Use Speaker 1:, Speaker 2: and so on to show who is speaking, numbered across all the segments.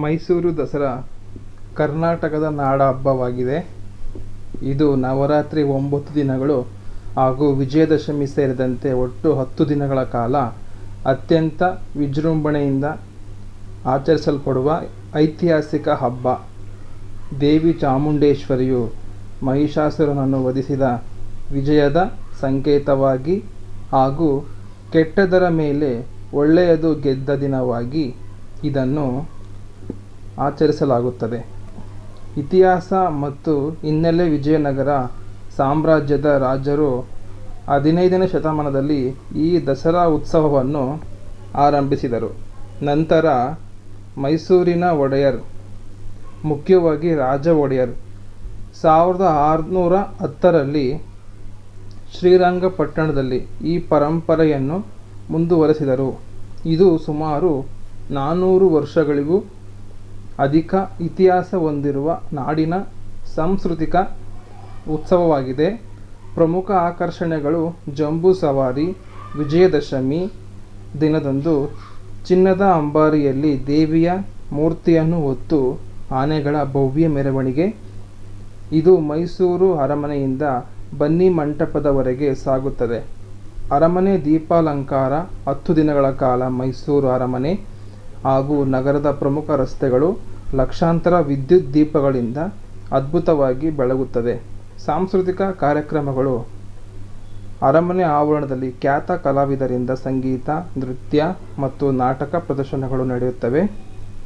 Speaker 1: ಮೈಸೂರು ದಸರಾ ಕರ್ನಾಟಕದ ನಾಡ ಹಬ್ಬವಾಗಿದೆ. ಇದು ನವರಾತ್ರಿ 9 ದಿನಗಳು ಹಾಗೂ ವಿಜಯದಶಮಿ ಸೇರಿದಂತೆ ಒಟ್ಟು 10 ದಿನಗಳ ಕಾಲ ಅತ್ಯಂತ ವಿಜೃಂಭಣೆಯಿಂದ ಆಚರಿಸಲ್ಪಡುವ ಐತಿಹಾಸಿಕ ಹಬ್ಬ. ದೇವಿ ಚಾಮುಂಡೇಶ್ವರಿಯು ಮಹಿಷಾಸುರನನ್ನು ವಧಿಸಿದ ವಿಜಯದ ಸಂಕೇತವಾಗಿ ಹಾಗೂ ಕೆಟ್ಟದರ ಮೇಲೆ ಒಳ್ಳೆಯದು ಗೆದ್ದ ದಿನವಾಗಿ ಇದನ್ನು ಆಚರಿಸಲಾಗುತ್ತದೆ. ಇತಿಹಾಸ ಮತ್ತು ಹಿನ್ನೆಲೆ: ವಿಜಯನಗರ ಸಾಮ್ರಾಜ್ಯದ ರಾಜರು 15ನೇ ಶತಮಾನದಲ್ಲಿ ಈ ದಸರಾ ಉತ್ಸವವನ್ನು ಆರಂಭಿಸಿದರು. ನಂತರ ಮೈಸೂರಿನ ಒಡೆಯರ್, ಮುಖ್ಯವಾಗಿ ರಾಜ ಒಡೆಯರ್ 1610ರಲ್ಲಿ ಶ್ರೀರಂಗಪಟ್ಟಣದಲ್ಲಿ ಈ ಪರಂಪರೆಯನ್ನು ಮುಂದುವರೆಸಿದರು. ಇದು ಸುಮಾರು 400 ವರ್ಷಗಳಿಗೂ ಅಧಿಕ ಇತಿಹಾಸ ಹೊಂದಿರುವ ನಾಡಿನ ಸಾಂಸ್ಕೃತಿಕ ಉತ್ಸವವಾಗಿದೆ. ಪ್ರಮುಖ ಆಕರ್ಷಣೆಗಳು: ಜಂಬೂ ಸವಾರಿ: ವಿಜಯದಶಮಿ ದಿನದಂದು ಚಿನ್ನದ ಅಂಬಾರಿಯಲ್ಲಿ ದೇವಿಯ ಮೂರ್ತಿಯನ್ನು ಹೊತ್ತು ಆನೆಗಳ ಭವ್ಯ ಮೆರವಣಿಗೆ. ಇದು ಮೈಸೂರು ಅರಮನೆಯಿಂದ ಬನ್ನಿಮಂಟಪದವರೆಗೆ ಸಾಗುತ್ತದೆ. ಅರಮನೆ ದೀಪಾಲಂಕಾರ: 10 ದಿನಗಳ ಕಾಲ ಮೈಸೂರು ಅರಮನೆ ಹಾಗೂ ನಗರದ ಪ್ರಮುಖ ರಸ್ತೆಗಳು ಲಕ್ಷಾಂತರ ವಿದ್ಯುತ್ ದೀಪಗಳಿಂದ ಅದ್ಭುತವಾಗಿ ಬೆಳಗುತ್ತದೆ. ಸಾಂಸ್ಕೃತಿಕ ಕಾರ್ಯಕ್ರಮಗಳು: ಅರಮನೆ ಆವರಣದಲ್ಲಿ ಖ್ಯಾತ ಕಲಾವಿದರಿಂದ ಸಂಗೀತ, ನೃತ್ಯ ಮತ್ತು ನಾಟಕ ಪ್ರದರ್ಶನಗಳು ನಡೆಯುತ್ತವೆ.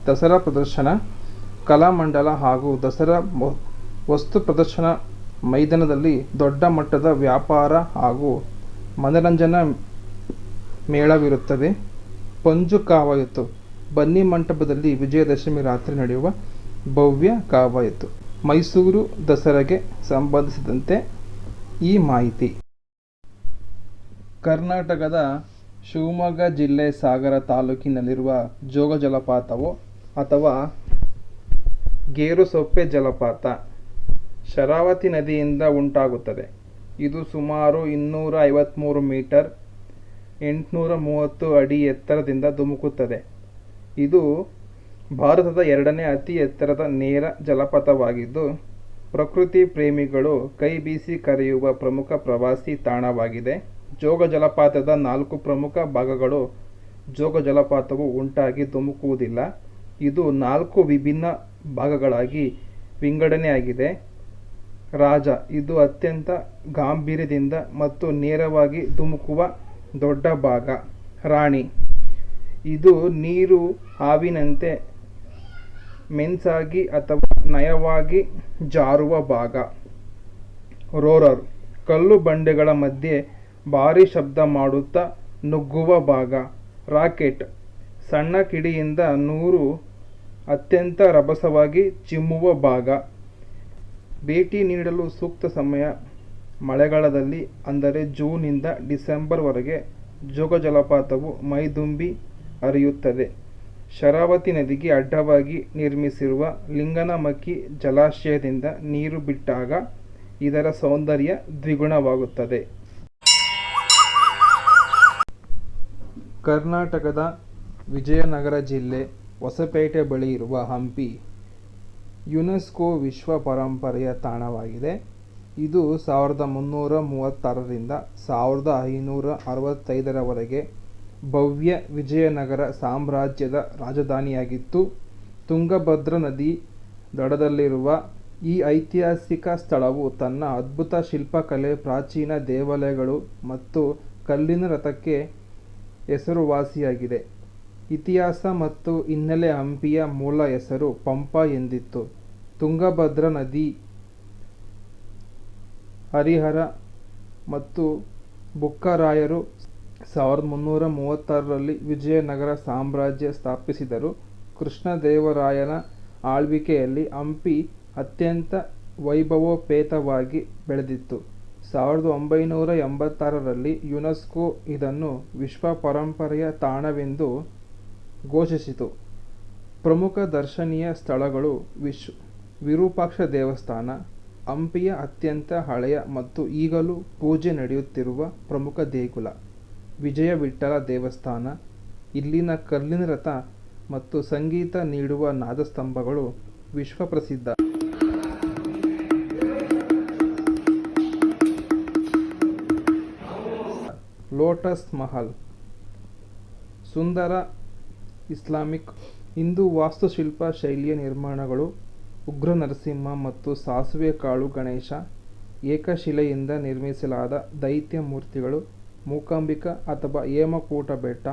Speaker 1: ದಸರಾ ಪ್ರದರ್ಶನ: ಕಲಾಮಂಡಲ ಹಾಗೂ ದಸರಾ ವಸ್ತು ಪ್ರದರ್ಶನ ಮೈದಾನದಲ್ಲಿ ದೊಡ್ಡ ಮಟ್ಟದ ವ್ಯಾಪಾರ ಹಾಗೂ ಮನರಂಜನಾ ಮೇಳವಿರುತ್ತದೆ. ಪಂಜು ಕವಾಯತು: ಬನ್ನಿಮಂಟಪದಲ್ಲಿ ವಿಜಯದಶಮಿ ರಾತ್ರಿ ನಡೆಯುವ ಭವ್ಯ ಕವಾಯತು. ಮೈಸೂರು ದಸರೆಗೆ ಸಂಬಂಧಿಸಿದಂತೆ ಈ ಮಾಹಿತಿ. ಕರ್ನಾಟಕದ ಶಿವಮೊಗ್ಗ ಜಿಲ್ಲೆ ಸಾಗರ ತಾಲೂಕಿನಲ್ಲಿರುವ ಜೋಗ ಜಲಪಾತವು ಅಥವಾ ಗೇರುಸೊಪ್ಪೆ ಜಲಪಾತ ಶರಾವತಿ ನದಿಯಿಂದ ಉಂಟಾಗುತ್ತದೆ. ಇದು ಸುಮಾರು 253 ಮೀಟರ್ (830 ಅಡಿ) ಎತ್ತರದಿಂದ ಧುಮುಕುತ್ತದೆ. ಇದು ಭಾರತದ 2ನೇ ಅತಿ ಎತ್ತರದ ನೇರ ಜಲಪಾತವಾಗಿದ್ದು, ಪ್ರಕೃತಿ ಪ್ರೇಮಿಗಳು ಕೈಬೀಸಿ ಕರೆಯುವ ಪ್ರಮುಖ ಪ್ರವಾಸಿ ತಾಣವಾಗಿದೆ. ಜೋಗ ಜಲಪಾತದ 4 ಪ್ರಮುಖ ಭಾಗಗಳು: ಜೋಗ ಜಲಪಾತವು ಉಂಟಾಗಿ ಧುಮುಕುವುದಿಲ್ಲ. ಇದು 4 ವಿಭಿನ್ನ ಭಾಗಗಳಾಗಿ ವಿಂಗಡಣೆಯಾಗಿದೆ. ರಾಜ: ಇದು ಅತ್ಯಂತ ಗಾಂಭೀರ್ಯದಿಂದ ಮತ್ತು ನೇರವಾಗಿ ಧುಮುಕುವ ದೊಡ್ಡ ಭಾಗ. ರಾಣಿ: ಇದು ನೀರು ಹಾವಿನಂತೆ ಮೆನ್ಸಾಗಿ ಅಥವಾ ನಯವಾಗಿ ಜಾರುವ ಭಾಗ. ರೋರರ್: ಕಲ್ಲು ಬಂಡೆಗಳ ಮಧ್ಯೆ ಭಾರೀ ಶಬ್ದ ಮಾಡುತ್ತಾ ನುಗ್ಗುವ ಭಾಗ. ರಾಕೆಟ್: ಸಣ್ಣ ಕಿಡಿಯಿಂದ ನೀರು ಅತ್ಯಂತ ರಭಸವಾಗಿ ಚಿಮ್ಮುವ ಭಾಗ. ಭೇಟಿ ನೀಡಲು ಸೂಕ್ತ ಸಮಯ: ಮಳೆಗಾಲದಲ್ಲಿ, ಅಂದರೆ ಜೂನ್ ನಿಂದ ಡಿಸೆಂಬರ್ ವರೆಗೆ ಜೋಗ ಜಲಪಾತವು ಮೈದುಂಬಿ ಹರಿಯುತ್ತದೆ. ಶರಾವತಿ ನದಿಗೆ ಅಡ್ಡವಾಗಿ ನಿರ್ಮಿಸಿರುವ ಲಿಂಗನಮಕ್ಕಿ ಜಲಾಶಯದಿಂದ ನೀರು ಬಿಟ್ಟಾಗ ಇದರ ಸೌಂದರ್ಯ ದ್ವಿಗುಣವಾಗುತ್ತದೆ. ಕರ್ನಾಟಕದ ವಿಜಯನಗರ ಜಿಲ್ಲೆ ಹೊಸಪೇಟೆ ಬಳಿ ಇರುವ ಹಂಪಿ ಯುನೆಸ್ಕೋ ವಿಶ್ವ ಪರಂಪರೆಯ ತಾಣವಾಗಿದೆ. ಇದು 1336ರಿಂದ 1565ರವರೆಗೆ ಭವ್ಯ ವಿಜಯನಗರ ಸಾಮ್ರಾಜ್ಯದ ರಾಜಧಾನಿಯಾಗಿತ್ತು. ತುಂಗಭದ್ರಾ ನದಿ ದಡದಲ್ಲಿರುವ ಈ ಐತಿಹಾಸಿಕ ಸ್ಥಳವು ತನ್ನ ಅದ್ಭುತ ಶಿಲ್ಪಕಲೆ, ಪ್ರಾಚೀನ ದೇವಾಲಯಗಳು ಮತ್ತು ಕಲ್ಲಿನ ರಥಕ್ಕೆ ಹೆಸರುವಾಸಿಯಾಗಿದೆ. ಇತಿಹಾಸ ಮತ್ತು ಹಿನ್ನೆಲೆ: ಹಂಪಿಯ ಮೂಲ ಹೆಸರು ಪಂಪಾ ಎಂದಿತ್ತು. ತುಂಗಭದ್ರಾ ನದಿ ಹರಿಹರ ಮತ್ತು ಬುಕ್ಕರಾಯರು 1336ರಲ್ಲಿ ವಿಜಯನಗರ ಸಾಮ್ರಾಜ್ಯ ಸ್ಥಾಪಿಸಿದರು. ಕೃಷ್ಣದೇವರಾಯನ ಆಳ್ವಿಕೆಯಲ್ಲಿ ಹಂಪಿ ಅತ್ಯಂತ ವೈಭವೋಪೇತವಾಗಿ ಬೆಳೆದಿತ್ತು. 1986ರಲ್ಲಿ ಯುನೆಸ್ಕೋ ಇದನ್ನು ವಿಶ್ವ ಪರಂಪರೆಯ ತಾಣವೆಂದು ಘೋಷಿಸಿತು. ಪ್ರಮುಖ ದರ್ಶನೀಯ ಸ್ಥಳಗಳು: ವಿರೂಪಾಕ್ಷ ದೇವಸ್ಥಾನ ಹಂಪಿಯ ಅತ್ಯಂತ ಹಳೆಯ ಮತ್ತು ಈಗಲೂ ಪೂಜೆ ನಡೆಯುತ್ತಿರುವ ಪ್ರಮುಖ ದೇಗುಲ. ವಿಜಯ ವಿಠ್ಠಲ ದೇವಸ್ಥಾನ ಇಲ್ಲಿನ ಕಲ್ಲಿನ ರಥ ಮತ್ತು ಸಂಗೀತ ನೀಡುವ ನಾದಸ್ತಂಭಗಳು ವಿಶ್ವಪ್ರಸಿದ್ಧ. ಲೋಟಸ್ ಮಹಲ್ ಸುಂದರ ಇಸ್ಲಾಮಿಕ್ ಹಿಂದೂ ವಾಸ್ತುಶಿಲ್ಪ ಶೈಲಿಯ ನಿರ್ಮಾಣಗಳು. ಉಗ್ರ ನರಸಿಂಹ ಮತ್ತು ಸಾಸಿವೆ ಕಾಳು ಗಣೇಶ, ಏಕಶಿಲೆಯಿಂದ ನಿರ್ಮಿಸಲಾದ ದೈತ್ಯ ಮೂರ್ತಿಗಳು, ಮೂಕಾಂಬಿಕಾ ಅಥವಾ ಹೇಮಕೂಟ ಬೆಟ್ಟ,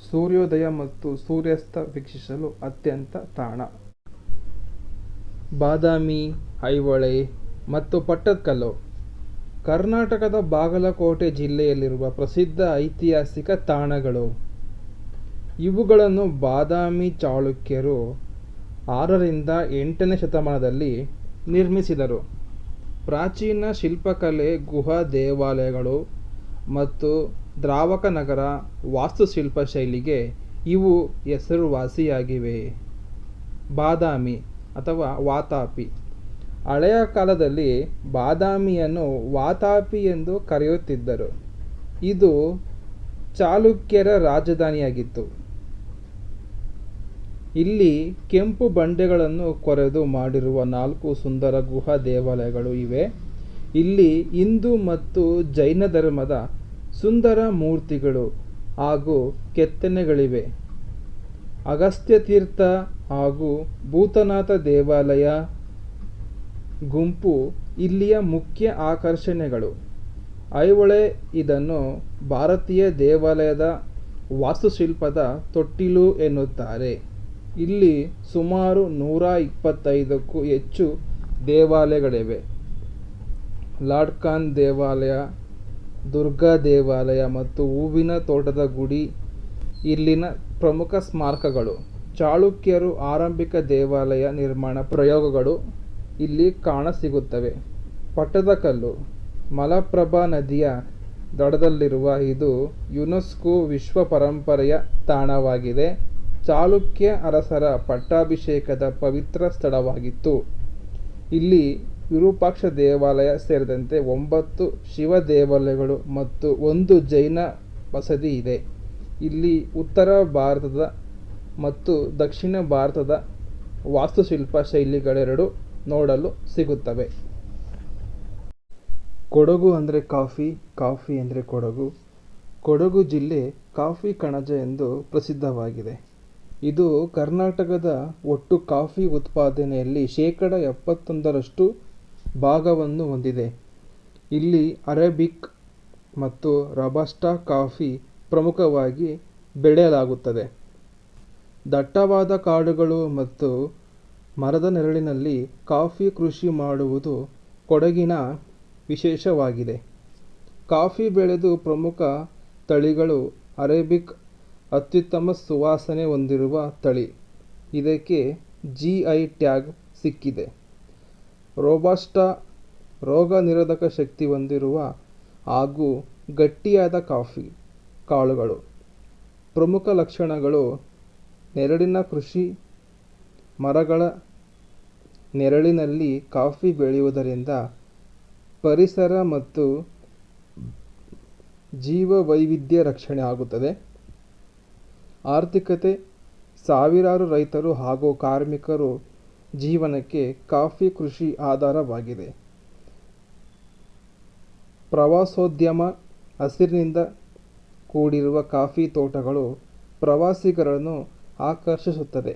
Speaker 1: ಸೂರ್ಯೋದಯ ಮತ್ತು ಸೂರ್ಯಾಸ್ತ ವೀಕ್ಷಿಸಲು ಅತ್ಯಂತ ತಾಣ. ಬಾದಾಮಿ, ಐಹೊಳೆ ಮತ್ತು ಪಟ್ಟದಕಲ್ಲು ಕರ್ನಾಟಕದ ಬಾಗಲಕೋಟೆ ಜಿಲ್ಲೆಯಲ್ಲಿರುವ ಪ್ರಸಿದ್ಧ ಐತಿಹಾಸಿಕ ತಾಣಗಳು. ಇವುಗಳನ್ನು ಬಾದಾಮಿ ಚಾಳುಕ್ಯರು 6ರಿಂದ 8ನೇ ಶತಮಾನದಲ್ಲಿ ನಿರ್ಮಿಸಿದರು. ಪ್ರಾಚೀನ ಶಿಲ್ಪಕಲೆ, ಗುಹಾ ದೇವಾಲಯಗಳು ಮತ್ತು ದ್ರಾವಕ ನಗರ ವಾಸ್ತುಶಿಲ್ಪ ಶೈಲಿಗೆ ಇವು ಹೆಸರುವಾಸಿಯಾಗಿವೆ. ಬಾದಾಮಿ ಅಥವಾ ವಾತಾಪಿ ಹಳೆಯ ಕಾಲದಲ್ಲಿ ಬಾದಾಮಿಯನ್ನು ವಾತಾಪಿ ಎಂದು ಕರೆಯುತ್ತಿದ್ದರು. ಇದು ಚಾಲುಕ್ಯರ ರಾಜಧಾನಿಯಾಗಿತ್ತು. ಇಲ್ಲಿ ಕೆಂಪು ಬಂಡೆಗಳನ್ನು ಕೊರೆದು ಮಾಡಿರುವ 4 ಸುಂದರ ಗುಹಾ ದೇವಾಲಯಗಳು ಇವೆ. ಇಲ್ಲಿ ಹಿಂದೂ ಮತ್ತು ಜೈನ ಧರ್ಮದ ಸುಂದರ ಮೂರ್ತಿಗಳು ಹಾಗೂ ಕೆತ್ತನೆಗಳಿವೆ. ಅಗಸ್ತ್ಯ ತೀರ್ಥ ಹಾಗೂ ಭೂತನಾಥ ದೇವಾಲಯ ಗುಂಪು ಇಲ್ಲಿಯ ಮುಖ್ಯ ಆಕರ್ಷಣೆಗಳು. ಐಹೊಳೆ ಇದನ್ನು ಭಾರತೀಯ ದೇವಾಲಯದ ವಾಸ್ತುಶಿಲ್ಪದ ತೊಟ್ಟಿಲು ಎನ್ನುತ್ತಾರೆ. ಇಲ್ಲಿ ಸುಮಾರು 125ಕ್ಕೂ ಹೆಚ್ಚು ದೇವಾಲಯಗಳಿವೆ. ಲಾರ್ಡ್ ಖಾನ್ ದೇವಾಲಯ, ದುರ್ಗಾ ದೇವಾಲಯ ಮತ್ತು ಹೂವಿನ ತೋಟದ ಗುಡಿ ಇಲ್ಲಿನ ಪ್ರಮುಖ ಸ್ಮಾರಕಗಳು. ಚಾಳುಕ್ಯರು ಆರಂಭಿಕ ದೇವಾಲಯ ನಿರ್ಮಾಣ ಪ್ರಯೋಗಗಳು ಇಲ್ಲಿ ಕಾಣಸಿಗುತ್ತವೆ. ಪಟ್ಟದಕಲ್ಲು ಮಲಪ್ರಭಾ ನದಿಯ ದಡದಲ್ಲಿರುವ ಇದು ಯುನೆಸ್ಕೋ ವಿಶ್ವ ಪರಂಪರೆಯ ತಾಣವಾಗಿದೆ. ಚಾಲುಕ್ಯ ಅರಸರ ಪಟ್ಟಾಭಿಷೇಕದ ಪವಿತ್ರ ಸ್ಥಳವಾಗಿತ್ತು. ಇಲ್ಲಿ ವಿರೂಪಾಕ್ಷ ದೇವಾಲಯ ಸೇರಿದಂತೆ 9 ಶಿವ ದೇವಾಲಯಗಳು ಮತ್ತು 1 ಜೈನ ಬಸದಿ ಇದೆ. ಇಲ್ಲಿ ಉತ್ತರ ಭಾರತದ ಮತ್ತು ದಕ್ಷಿಣ ಭಾರತದ ವಾಸ್ತುಶಿಲ್ಪ ಶೈಲಿಗಳೆರಡೂ ನೋಡಲು ಸಿಗುತ್ತವೆ. ಕೊಡಗು ಅಂದರೆ ಕಾಫಿ, ಕಾಫಿ ಅಂದರೆ ಕೊಡಗು. ಕೊಡಗು ಜಿಲ್ಲೆ ಕಾಫಿ ಕಣಜ ಎಂದು ಪ್ರಸಿದ್ಧವಾಗಿದೆ. ಇದು ಕರ್ನಾಟಕದ ಒಟ್ಟು ಕಾಫಿ ಉತ್ಪಾದನೆಯಲ್ಲಿ 71% ಭಾಗವನ್ನು ಹೊಂದಿದೆ. ಇಲ್ಲಿ ಅರೇಬಿಕ್ ಮತ್ತು ರೋಬಸ್ಟಾ ಕಾಫಿ ಪ್ರಮುಖವಾಗಿ ಬೆಳೆಯಲಾಗುತ್ತದೆ. ದಟ್ಟವಾದ ಕಾಡುಗಳು ಮತ್ತು ಮರದ ನೆರಳಿನಲ್ಲಿ ಕಾಫಿ ಕೃಷಿ ಮಾಡುವುದು ಕೊಡಗಿನ ವಿಶೇಷವಾಗಿದೆ. ಕಾಫಿ ಬೆಳೆದ ಪ್ರಮುಖ ತಳಿಗಳು ಅರೇಬಿಕ್ ಅತ್ಯುತ್ತಮ ಸುವಾಸನೆ ಹೊಂದಿರುವ ತಳಿ. ಇದಕ್ಕೆ GI ಟ್ಯಾಗ್ ಸಿಕ್ಕಿದೆ. ರೋಬಸ್ಟಾ ರೋಗ ನಿರೋಧಕ ಶಕ್ತಿ ಹೊಂದಿರುವ ಹಾಗೂ ಗಟ್ಟಿಯಾದ ಕಾಫಿ ಕಾಳುಗಳು. ಪ್ರಮುಖ ಲಕ್ಷಣಗಳು ನೆರಳಿನ ಕೃಷಿ. ಮರಗಳ ನೆರಳಿನಲ್ಲಿ ಕಾಫಿ ಬೆಳೆಯುವುದರಿಂದ ಪರಿಸರ ಮತ್ತು ಜೀವವೈವಿಧ್ಯ ರಕ್ಷಣೆ ಆಗುತ್ತದೆ. ಆರ್ಥಿಕತೆ ಸಾವಿರಾರು ರೈತರು ಹಾಗೂ ಕಾರ್ಮಿಕರು ಜೀವನಕ್ಕೆ ಕಾಫಿ ಕೃಷಿ ಆಧಾರವಾಗಿದೆ. ಪ್ರವಾಸೋದ್ಯಮ ಹಸಿರಿನಿಂದ ಕೂಡಿರುವ ಕಾಫಿ ತೋಟಗಳು ಪ್ರವಾಸಿಗರನ್ನು ಆಕರ್ಷಿಸುತ್ತದೆ.